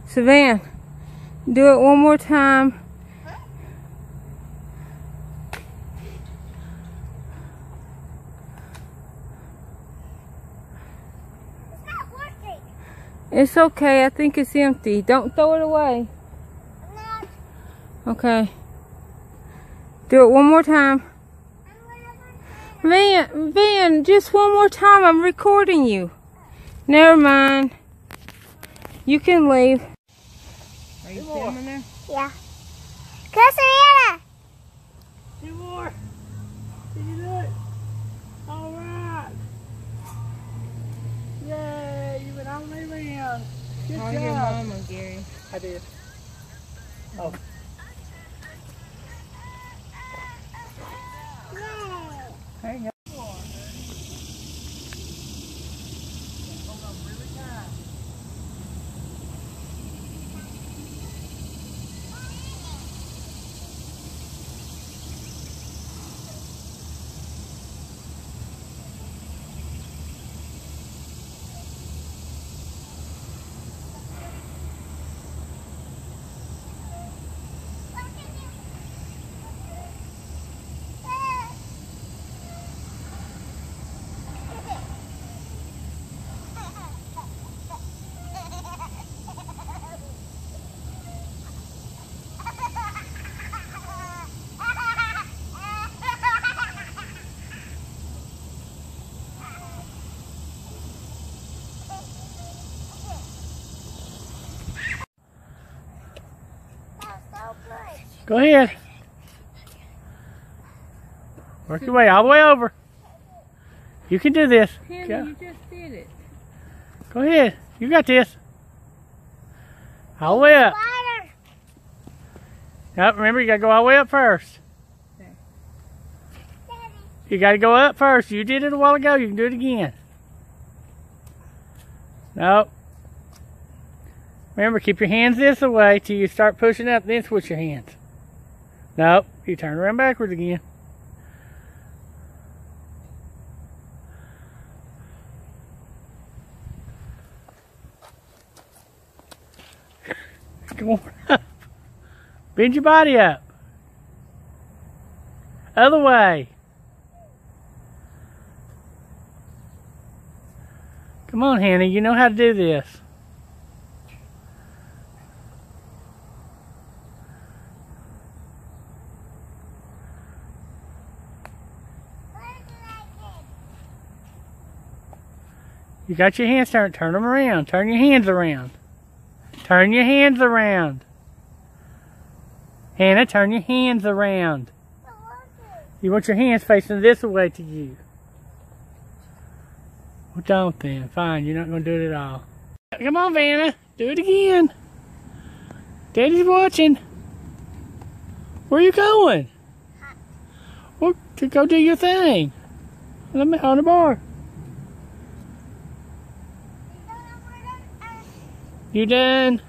Savannah, do it one more time. It's not working. It's okay. I think it's empty. Don't throw it away. I'm not. Okay. Do it one more time. Van, just one more time. I'm recording you. Never mind. You can leave. Are you filming there? Yeah. Cassandra! 2 more. Did you do it? All right. Yay, you went all the way around. Good Call job. your mama, Gary. I did. Oh. Hang on. Go ahead. Work your way all the way over. You can do this. Hannah, you just did it. Go ahead. You got this. All the way up. Yep, remember you gotta go all the way up first. Okay. You gotta go up first. You did it a while ago. You can do it again. Nope. Remember, keep your hands this way till you start pushing up, then switch your hands. Nope. You turn around backwards again. Come on up. Bend your body up. Other way. Come on, Hannah. You know how to do this. You got your hands turned. Turn them around. Turn your hands around. Turn your hands around. Hannah, turn your hands around. You want your hands facing this way to you. Well, don't then. Fine, you're not going to do it at all. Come on, Vanna. Do it again. Daddy's watching. Where are you going? Well, to go do your thing. On the bar. You done?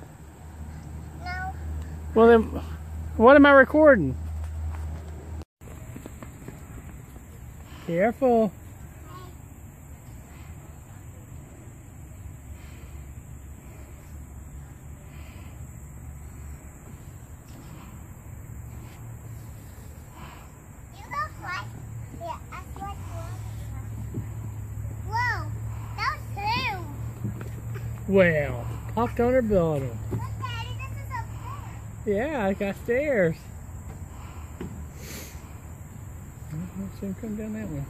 No. Well then, what am I recording? Careful. You look like... Yeah, I feel like whoa, that was two. Well, popped on her bottom. Look, Daddy, this is upstairs. Yeah, I got stairs. Let's see him come down that one.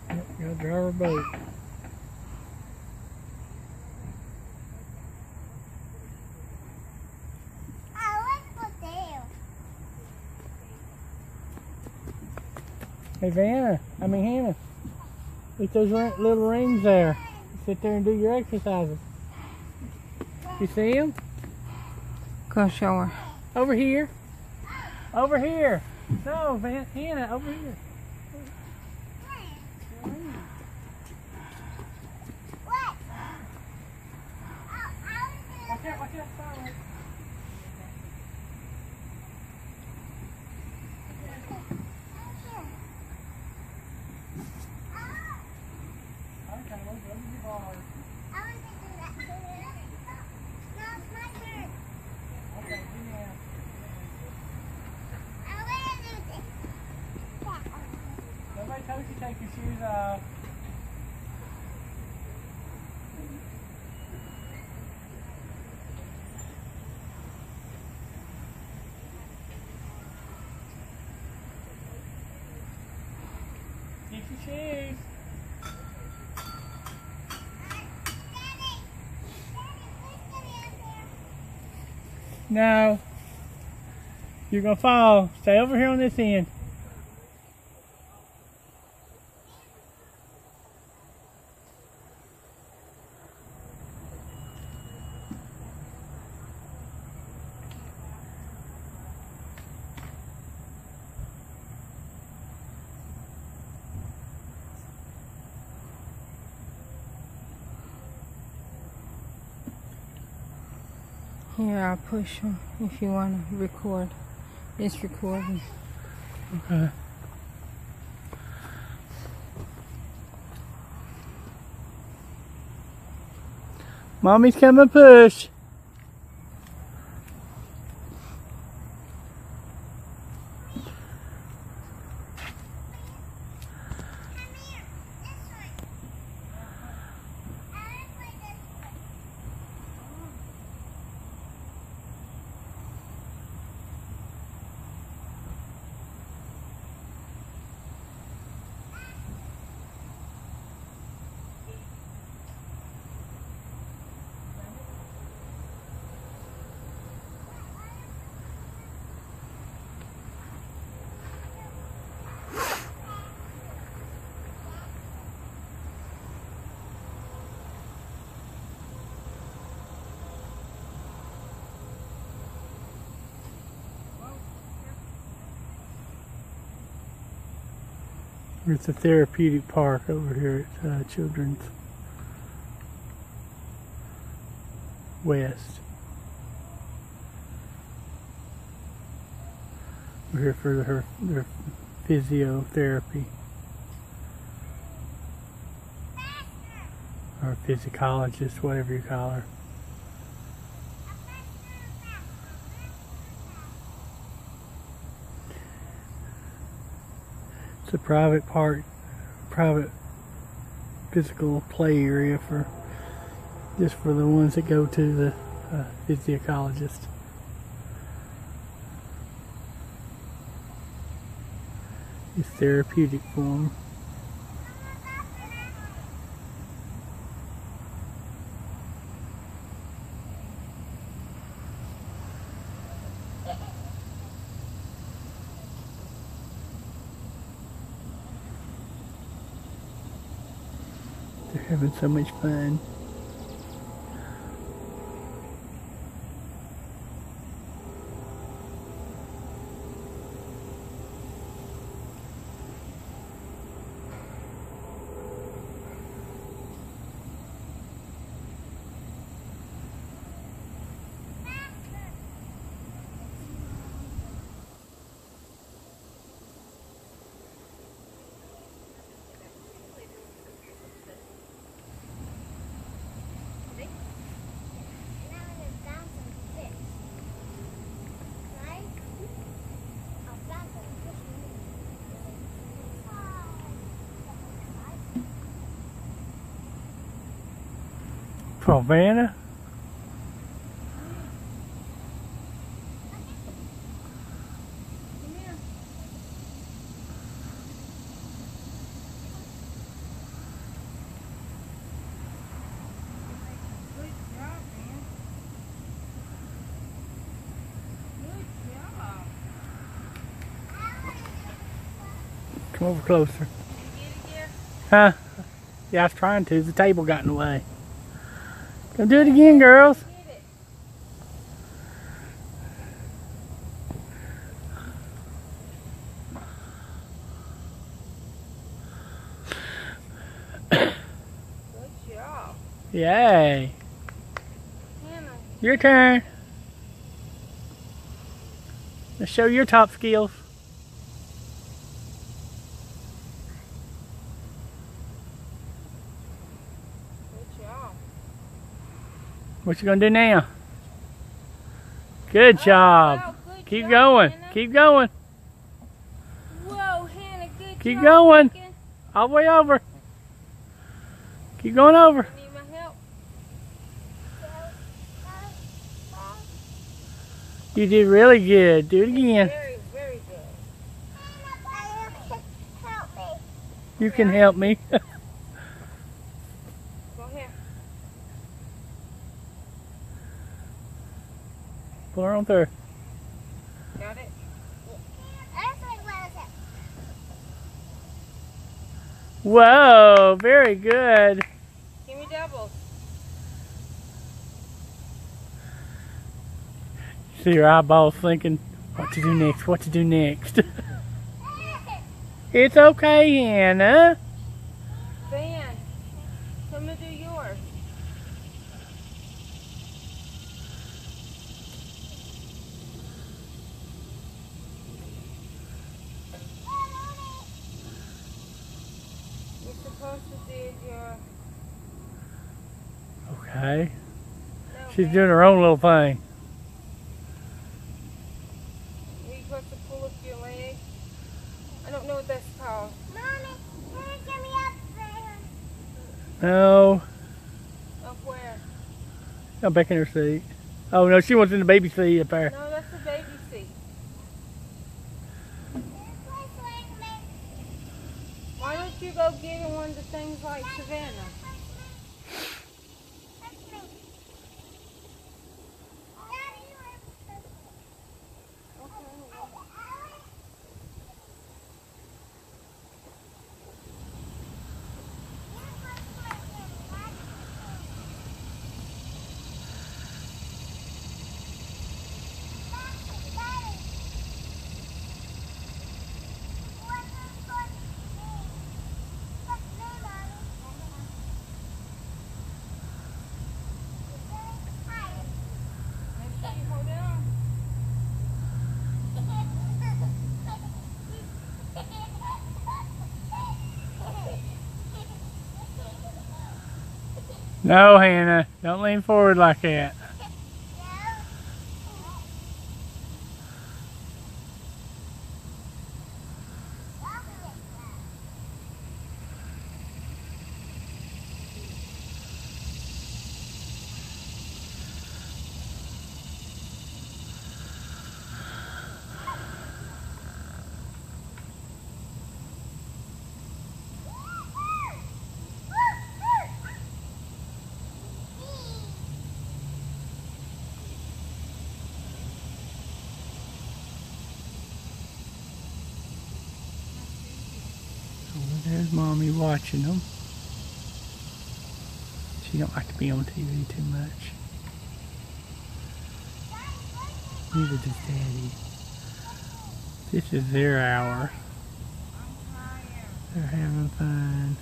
Yep, gotta drive our boat. Hey, Hannah. Look those little rings there. Sit there and do your exercises. You see them? Go show her. Over here. Over here. No, Hannah, over here. What? Watch out, sorry. Nobody told you to take your shoes off. Get your shoes. No. You're going to fall. Stay over here on this end. Here, I'll push her if you want to record. It's recording. Okay. Mommy's coming push. It's a therapeutic park over here at Children's West. We're here for their physiotherapy. Or physicologist, whatever you call her. It's a private physical play area just for the ones that go to the physiologist. It's therapeutic for them. They're having so much fun. Vanna? Come over closer. Huh? Yeah, I was trying to. The table got in the way. Go do it again, girls. Good job. Yay. Hannah. Your turn. Let's show your top skills. Good job. What you gonna do now? Good job. Wow, good Keep job, going. Hannah. Keep going. Whoa, Hannah, good Keep job. going. Chicken. All the way over. Keep going over. You need my help? You did really good. Do it again. Very, very good. Help me. You can help me. Go ahead. Pull her on through. Got it? Whoa, very good. Give me doubles. See your eyeballs thinking, what to do next, what to do next. It's okay, Hannah. Van, come and do yours. You're supposed to do your... Okay. No, She's Van, doing her own little thing. you're supposed to pull up your leg. I don't know what that's called. Mommy, can you get me up there? No. Up where? I'm back in her seat. Oh no, she wants in the baby seat up there. No, that's the baby seat. Why don't you go get in one of the things like Savannah? Make sure you hold it on. No, Hannah, don't lean forward like that. There's Mommy watching them. She don't like to be on TV too much. Neither does Daddy. This is their hour. They're having fun.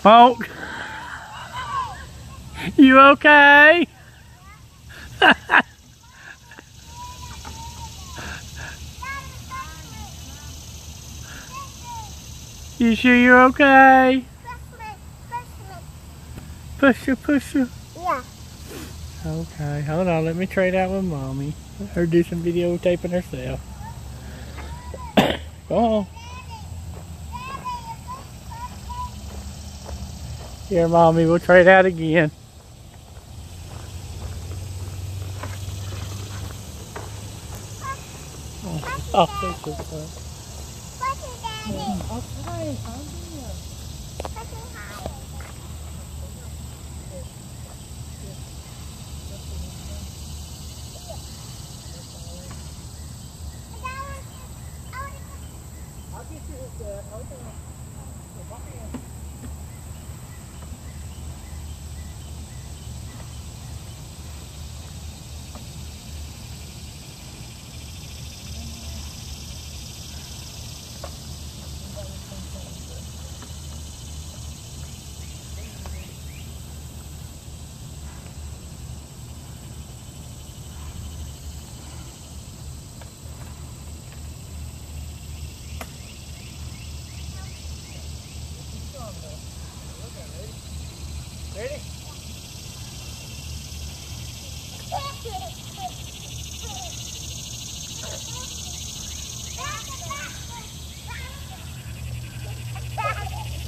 Oh, you okay? You sure you're okay? Push you, push you. Yeah. Okay, hold on. Let me trade out with Mommy. Let her do some videotaping herself. Go on. Here, Mommy. We'll trade out again. Oh, thank you, son. Okay, I'm here. I'll get you his dad. Hold on. Walk in. Ready?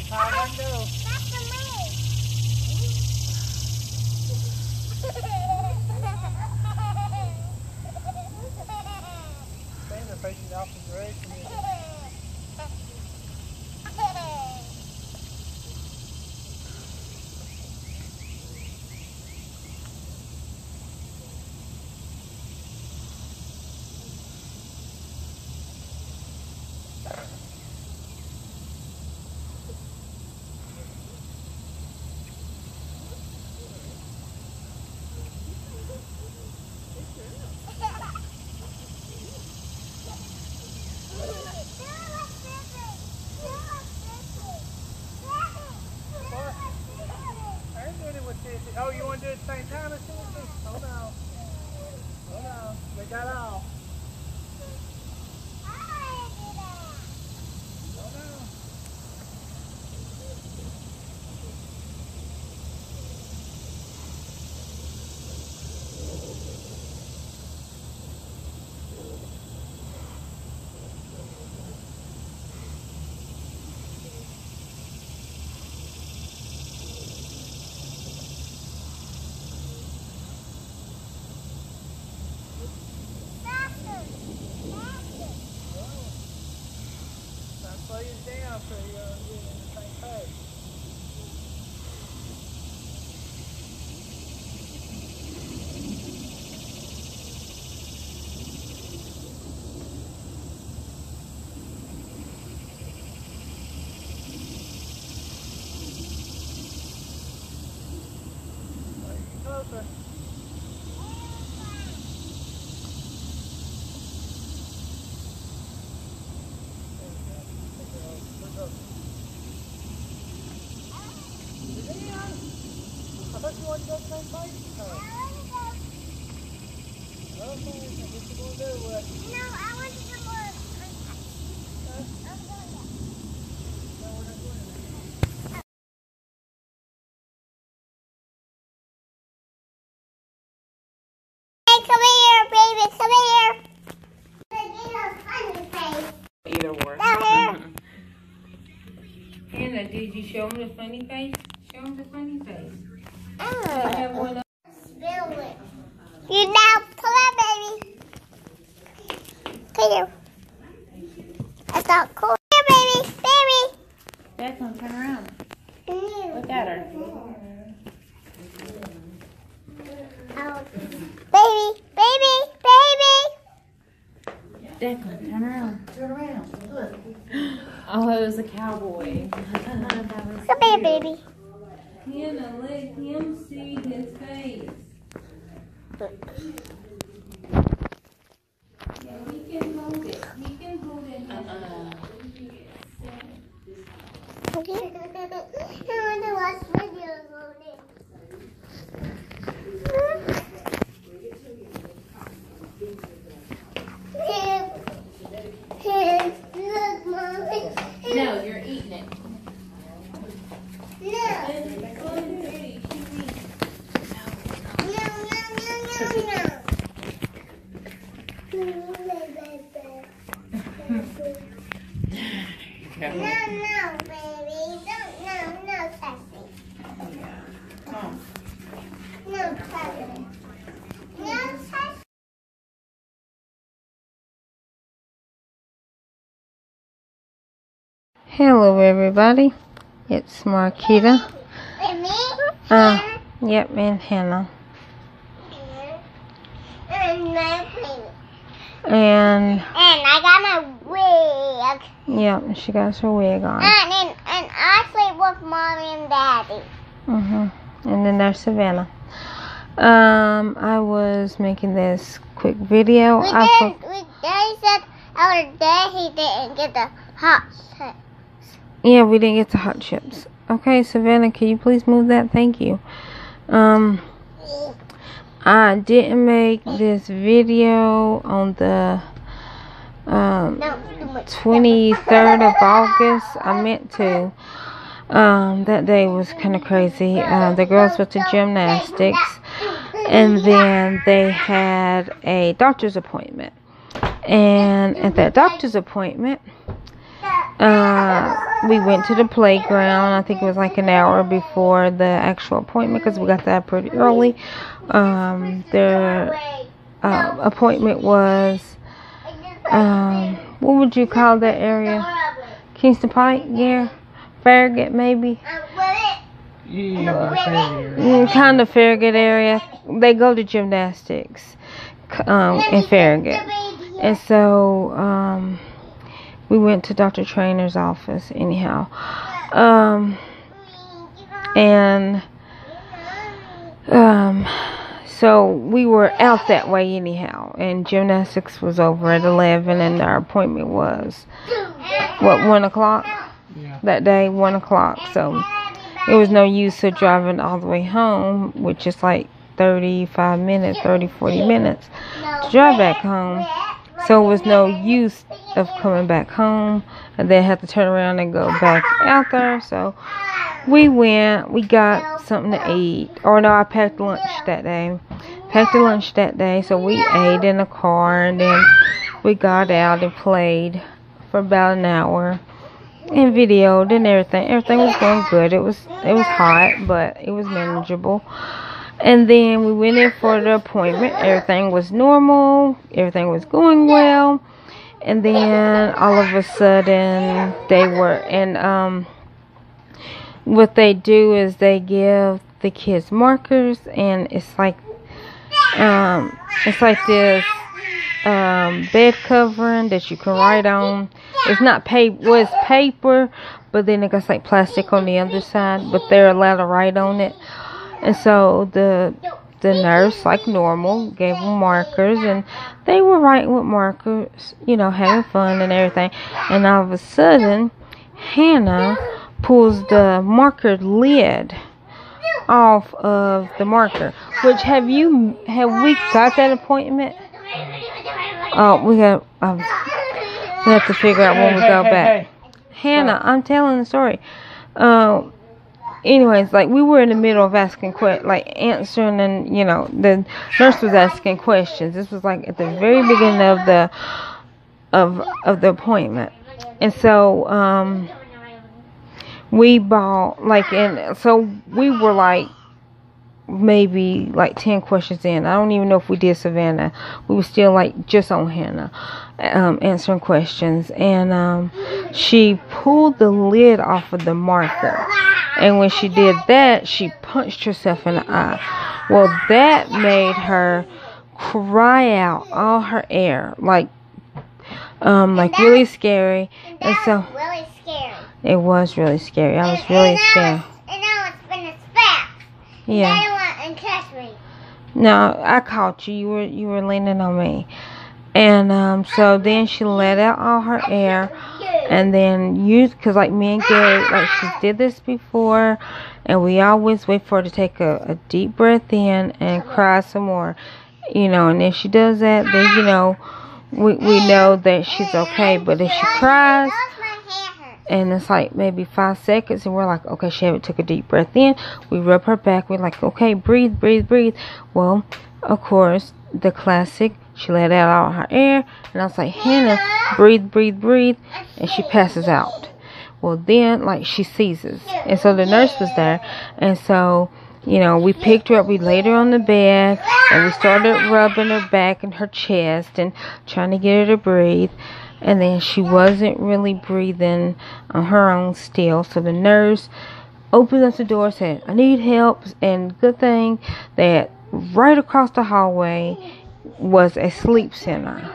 How I go? Stand there facing the opposite direction. Oh, you want to do it at the same time as Sissy? Hold on. Hold on. We got all. Hold on. Slow you down so you're in the same page. Closer. I thought you wanted to go to the same place? Okay, I guess you're going to do it. No, I want to do more. No, we're not doing that. Hey, come here, baby, come here. Get a funny face. Either or. Down here. Hannah, did you show him the funny face? Show him the funny face. I Oh. have one. Spill it. You now, come on, baby. Come here. That's not cool. Here, baby, baby. That's gonna turn around. Here. Look at her. Oh. Baby, baby, baby. That's gonna turn around. Turn around. Look. Oh, it was a cowboy. Come here, baby. Hannah, let him see his face. Yeah, he can hold it. He can hold it. Okay. I want to watch videos on it. Look, Mommy. No, you're eating it. No. No, no, No, no, baby. Don't, no, touching. Yeah. Come on. No touching. No touching. Hello everybody, it's Marquita. With me? Yep, and Hannah. And my baby. And I got my wig. yep, she got her wig on. And I sleep with mommy and daddy. And then there's Savannah. I was making this quick video. Daddy said our day he didn't get the hot chips. Yeah, we didn't get the hot chips. Okay, Savannah, can you please move that? Thank you. I didn't make this video on the 23rd of August. I meant to. That day was kind of crazy. The girls went to gymnastics, and then they had a doctor's appointment. And at that doctor's appointment, we went to the playground. I think it was like an hour before the actual appointment because we got there pretty early. Their appointment was, what would you call that area? Kingston Pike? Yeah. Farragut, maybe? Yeah, kind of Farragut area. They go to gymnastics in Farragut. And so, we went to Dr. Trainer's office anyhow. So we were out that way anyhow. And gymnastics was over at 11 and our appointment was, 1 o'clock? Yeah. That day, 1 o'clock. So it was no use of driving all the way home, which is like 35 minutes, 40 minutes to drive back home. So it was no use of coming back home and then had to turn around and go back out there. So we went, we got something to eat. Or no, I packed lunch that day. So we ate in the car and then we got out and played for about an hour and videoed and everything. Everything was going good. It was hot, but it was manageable. And then we went in for the appointment. Everything was normal. Everything was going well. And then all of a sudden they were, and what they do is they give the kids markers, and it's like this bed covering that you can write on. It's not paper, well, it's paper, but then it got like plastic on the other side, but they're allowed to write on it. And so the nurse, like normal, gave them markers, and they were writing with markers, you know, having fun and everything. And all of a sudden, Hannah pulls the marker lid off of the marker. Which have we got that appointment? Oh, we have to figure out when we go back. Hannah, I'm telling the story. Anyways, like we were in the middle of asking answering, and you know the nurse was asking questions. This was like at the very beginning of the appointment, and so we bought so we were like maybe like 10 questions in. I don't even know if we did Savannah. We were still like just on Hannah, answering questions, and she pulled the lid off of the marker. And when she did that, she punched herself in the eye. Well, that made her cry out all her air, like really scary. And so Really scary. it was really scary. I was really scared. And now it's been a spat. Yeah. Daddy went and catch me. No, I caught you. You were leaning on me. And so then she let out all her air. And then because like me and Gary, like she did this before, and we always wait for her to take a deep breath in and cry some more, you know. And if she does that, then you know we know that she's okay. But if she cries, and it's like maybe 5 seconds, and we're like, okay, she took a deep breath in. We rub her back. We're like, okay, breathe, breathe, breathe. Well, of course, the classic. She let out all her air, and I was like, Hannah, breathe, breathe, breathe, and she passes out. Well, then, like, she seizes. And so the nurse was there. And so, you know, we picked her up. We laid her on the bed. And we started rubbing her back and her chest and trying to get her to breathe. And then she wasn't really breathing on her own still. So the nurse opened up the door, said, I need help. And good thing that right across the hallway was a sleep center.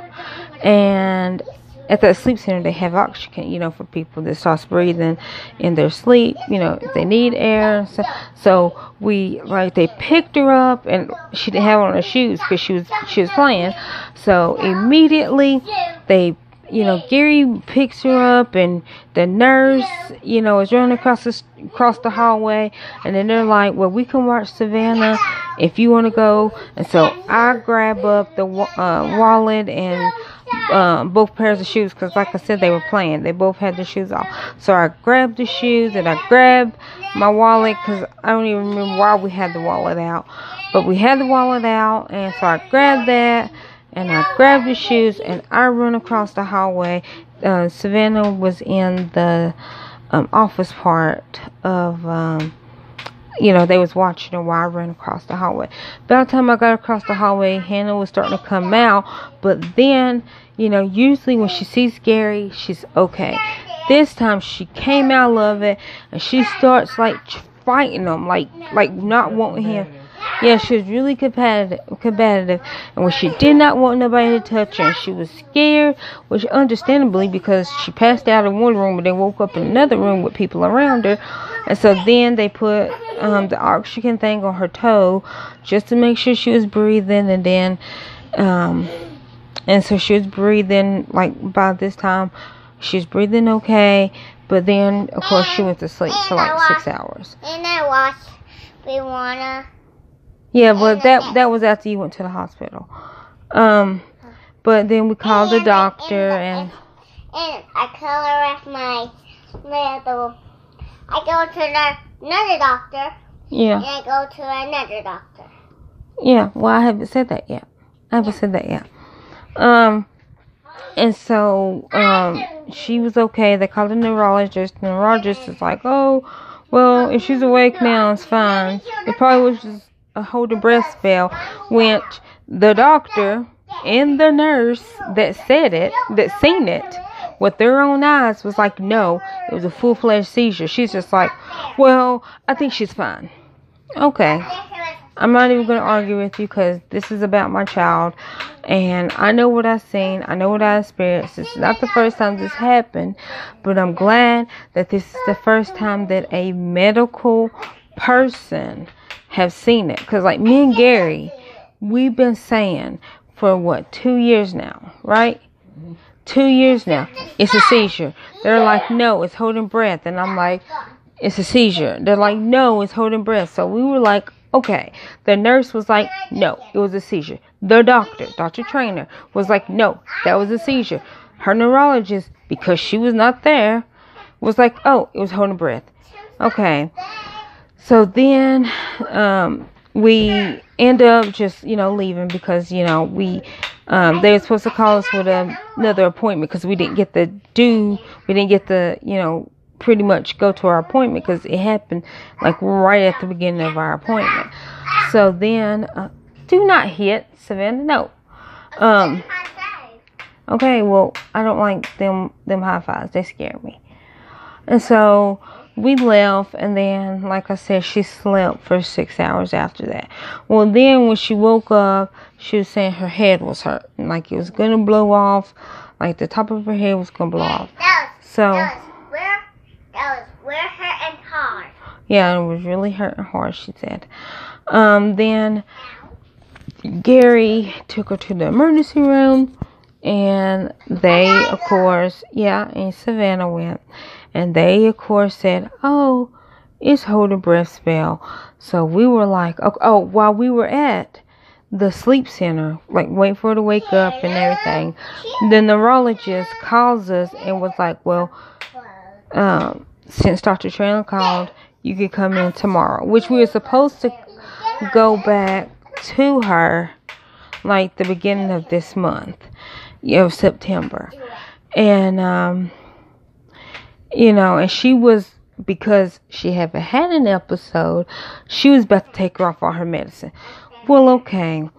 And at that sleep center, they have oxygen, you know, for people that starts breathing in their sleep, you know, if they need air. So they picked her up, and she didn't have on her shoes because she was playing. So immediately they, you know, Gary picks her up, and the nurse, you know, is running across the hallway, and then they're like, well, we can watch Savannah if you want to go. And so I grab up the wallet and both pairs of shoes, because like I said, they were playing. They both had their shoes off. So I grabbed the shoes, and I grabbed my wallet, because I don't even remember why we had the wallet out. But we had the wallet out, and so I grabbed that, and I grabbed the shoes, and I run across the hallway. Savannah was in the office part of, you know, they was watching her while I ran across the hallway. By the time I got across the hallway, Hannah was starting to come out. But then, you know, usually when she sees Gary, she's okay. This time she came out of it, and she starts like fighting him, like not wanting him. Yeah, she was really competitive, and when she did not want nobody to touch her, and she was scared, which understandably, because she passed out in one room and then woke up in another room with people around her. And so then they put the oxygen thing on her toe just to make sure she was breathing, and then and so she was breathing, like by this time she was breathing okay, but then of course she went to sleep for like 6 hours. And I watched Rihanna. Yeah, but that was after you went to the hospital. But then we called the doctor, and I color off my little. I go to another doctor. Yeah. And I go to another doctor. Yeah. Well, I haven't said that yet. And so she was okay. They called the neurologist. The neurologist is like, oh, well, if she's awake now, it's fine. It probably was just a hold the breath spell, which the doctor and the nurse that said it, that seen it with their own eyes, was like, no, it was a full-fledged seizure. She's just like, well, I think she's fine. Okay. I'm not even going to argue with you, because this is about my child, and I know what I've seen. I know what I experienced. It's not the first time this happened, but I'm glad that this is the first time that a medical person have seen it. Because like me and Gary, we've been saying for 2 years now, right? 2 years now, it's a seizure. They're like, no, it's holding breath. And I'm like, it's a seizure. They're like, no, it's holding breath. So we were like, okay. The nurse was like, no, it was a seizure. The doctor, Dr. Trainer, was like, no, that was a seizure. Her neurologist, because she was not there, was like, oh, it was holding breath. Okay. So then we end up just, you know, leaving, because, you know, they were supposed to call us with another appointment, because we didn't get the, you know, pretty much go to our appointment, because it happened like right at the beginning of our appointment. So then, do not hit Savannah. No. Okay, well, I don't like them high fives. They scare me. And so we left, and then, like I said, she slept for 6 hours after that. Well, then when she woke up, she was saying her head was hurt, like it was gonna blow off, like the top of her head was gonna blow off. That was real hurt and hard. Yeah, it was really hurting hard, she said. Then Gary took her to the emergency room, and they, of course, and Savannah went. And they, of course, said, oh, it's hold a breath spell. So we were like, oh, while we were at the sleep center, like wait for her to wake up and everything, the neurologist calls us and was like, well, since Dr. Traylon called, you can come in tomorrow. Which we were supposed to go back to her like the beginning of this month, of September. And you know, and she was, because she had had an episode, she was about to take her off all her medicine. Well, okay.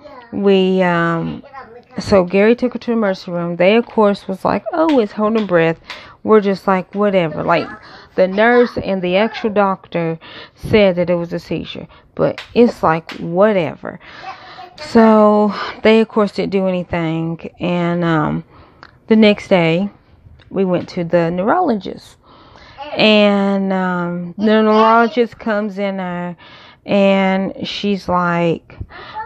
So Gary took her to the emergency room. They, of course, was like, oh, it's holding breath. We're just like, whatever. Like, the nurse and the actual doctor said that it was a seizure. But it's like, whatever. So they, of course, didn't do anything. And the next day, we went to the neurologist. And the neurologist comes in there, and she's like,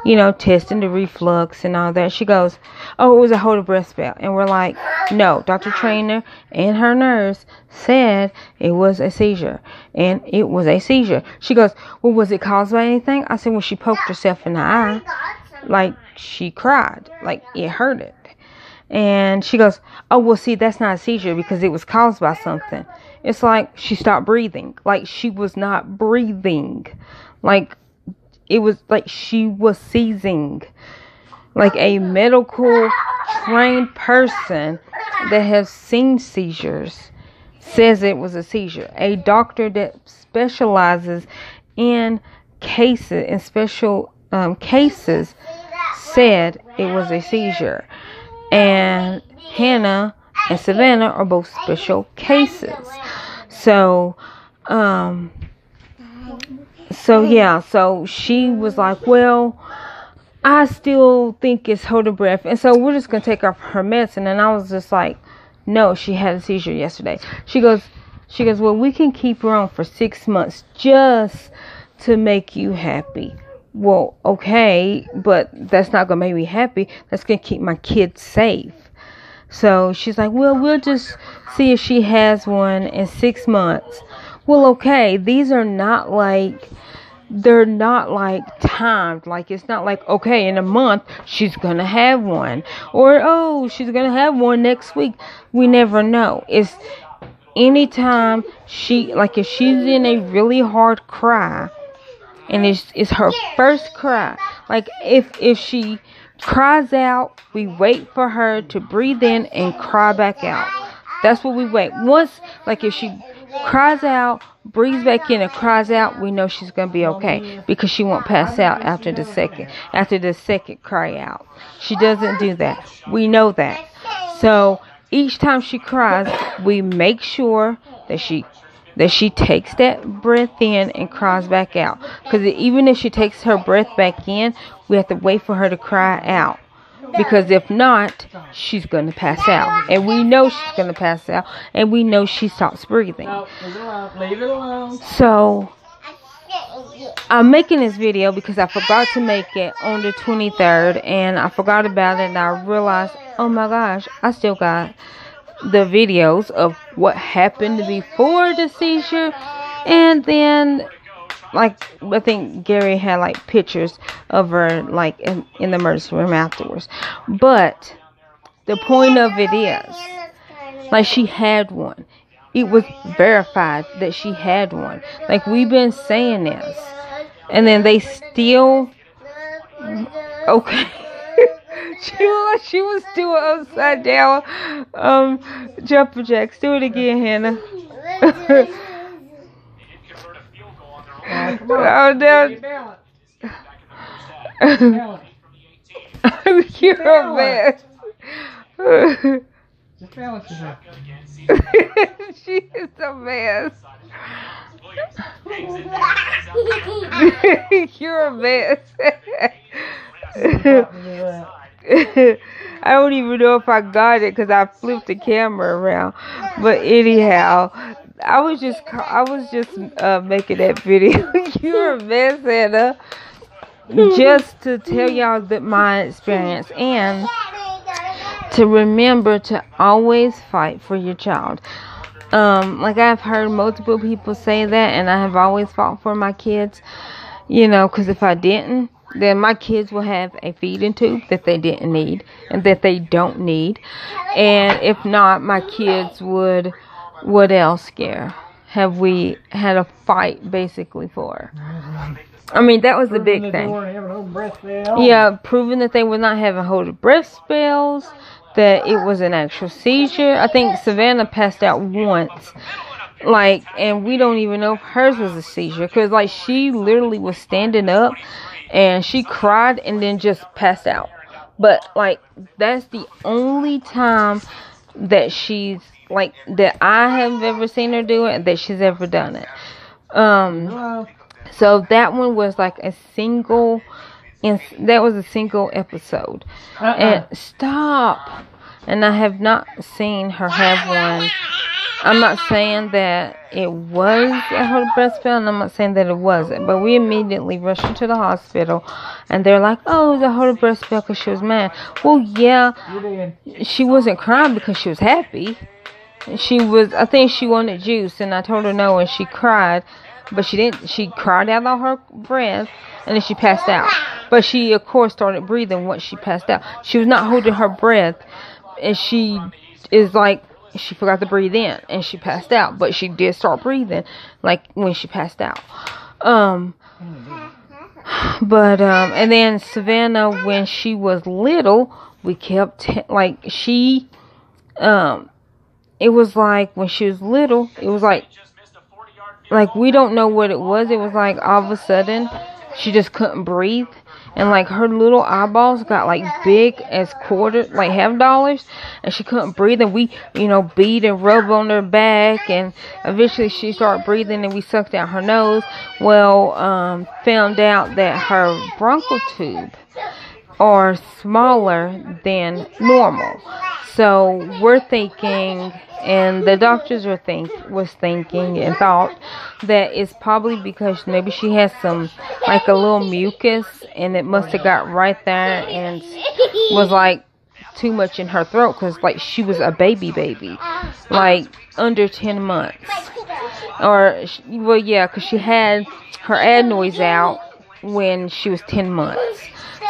you know, testing the reflux and all that. She goes, oh, it was a hold of breath spell. And we're like, no, Dr. Trainer and her nurse said it was a seizure. And it was a seizure. She goes, well, was it caused by anything? I said, well, she poked herself in the eye. Like, she cried. Like, it hurted. And she goes, oh, well, see, that's not a seizure because it was caused by something. It's like she stopped breathing. Like, she was not breathing. Like, it was like she was seizing. Like, a medical trained person that has seen seizures says it was a seizure. A doctor that specializes in cases, in special cases, said it was a seizure. And Hannah and Savannah are both special cases. So she was like, well, I still think it's hold her breath. And so we're just going to take off her medicine. And I was just like, no, she had a seizure yesterday. She goes, well, we can keep her on for 6 months just to make you happy. Well, okay, but that's not going to make me happy. That's going to keep my kids safe. So she's like, well, we'll just see if she has one in 6 months. Well, okay, these are not like, they're not like timed. Like, it's not like, okay, in a month she's going to have one. Or, oh, she's going to have one next week. We never know. It's anytime she, like, if she's in a really hard cry, and it's her first cry. Like, if she cries out, we wait for her to breathe in and cry back out. That's what we wait. Once, like, if she cries out, breathes back in and cries out, we know she's going to be okay. Because she won't pass out after the second cry out. She doesn't do that. We know that. So, each time she cries, we make sure that she takes that breath in and cries back out. Because even if she takes her breath back in, we have to wait for her to cry out. Because if not, she's going to pass out. And we know she's going to pass out. And we know she stops breathing. Leave it alone. So, I'm making this video because I forgot to make it on the 23rd. And I forgot about it. And I realized, oh my gosh, I still got the videos of what happened before the seizure, and then, like, I think Gary had like pictures of her like in the emergency room afterwards. But the point of it is, like, she had one. It was verified that she had one. Like, we've been saying this, and then they still, okay. She was doing upside down jumper jacks. Do it again, Hannah. Oh, no. You're a mess. Just balance yourself. She is a mess. You're a mess. I don't even know if I got it because I flipped the camera around. But anyhow, I was just making that video. You're a mess, Anna. Just to tell y'all that my experience, and to remember to always fight for your child. Like, I've heard multiple people say that, and I have always fought for my kids. You know, because if I didn't, then my kids will have a feeding tube that they didn't need and that they don't need. And if not, my kids would, what else scare have we had a fight basically for? I mean, that was the big thing. Yeah, proving that they were not having hold breath spells, that it was an actual seizure. I think Savannah passed out once. Like, and we don't even know if hers was a seizure, because like she literally was standing up and she cried and then just passed out. But like that's the only time that she's like that I have ever seen her do it, that she's ever done it. So that one was like a single, and that was a single episode. And stop. And I have not seen her have one. I'm not saying that it was a hold breast spell, and I'm not saying that it wasn't. But we immediately rushed her to the hospital, and they're like, "Oh, it was a hold breast spell because she was mad." Well, yeah, she wasn't crying because she was happy. She was. I think she wanted juice, and I told her no, and she cried, but she didn't. She cried out all her breath, and then she passed out. But she, of course, started breathing once she passed out. She was not holding her breath, and she is like. She forgot to breathe in and she passed out, but she did start breathing like when she passed out. And then Savannah, when she was little, we kept like she it was like when she was little, it was like we don't know what it was. It was like all of a sudden she just couldn't breathe. And like her little eyeballs got like big as quarters, like half dollars, and she couldn't breathe. And we, beat and rub on her back, and eventually she started breathing, and we sucked out her nose. Well, found out that her bronchial tube are smaller than normal. So we're thinking, and the doctors was thinking and thought that it's probably because maybe she has some, like a little mucus, and it must have got right there and was like too much in her throat, because like she was a baby, like under 10 months. Or, well, yeah, because she had her adenoids out when she was 10 months.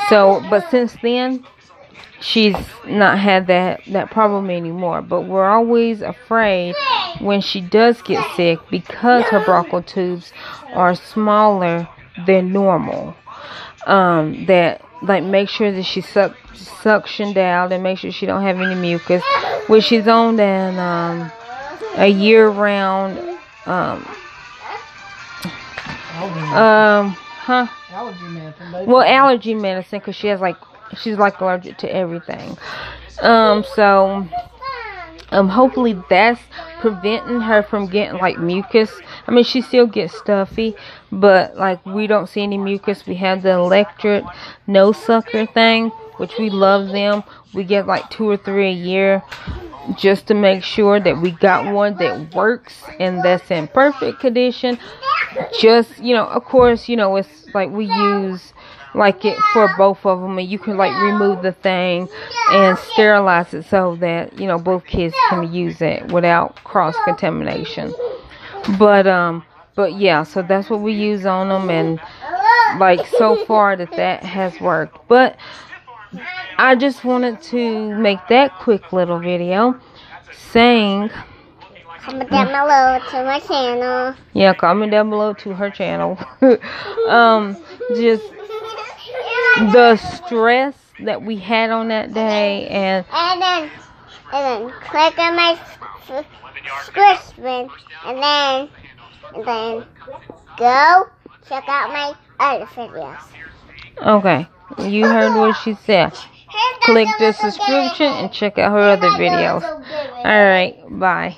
So, but since then, she's not had that problem anymore. But we're always afraid when she does get sick, because her bronchial tubes are smaller than normal. That like make sure that she suctioned out and make sure she don't have any mucus, which she's on then a year-round allergy medicine, because she's like allergic to everything. So hopefully that's preventing her from getting like mucus. I mean, she still gets stuffy, but like we don't see any mucus. We have the electric nose sucker thing, which we love them. We get like 2 or 3 a year, just to make sure that we got one that works and that's in perfect condition. Just, of course, it's like we use like it for both of them, and you can like remove the thing and sterilize it so that both kids can use it without cross contamination. But yeah, so that's what we use on them, and like so far that has worked. But I just wanted to make that quick little video saying, comment down below to my channel. Yeah, comment down below to her channel. Just the stress that we had on that day, and then click on my subscription, and then go check out my other videos. Okay, you heard what she said. Click the subscription and check out her other videos. Alright, bye.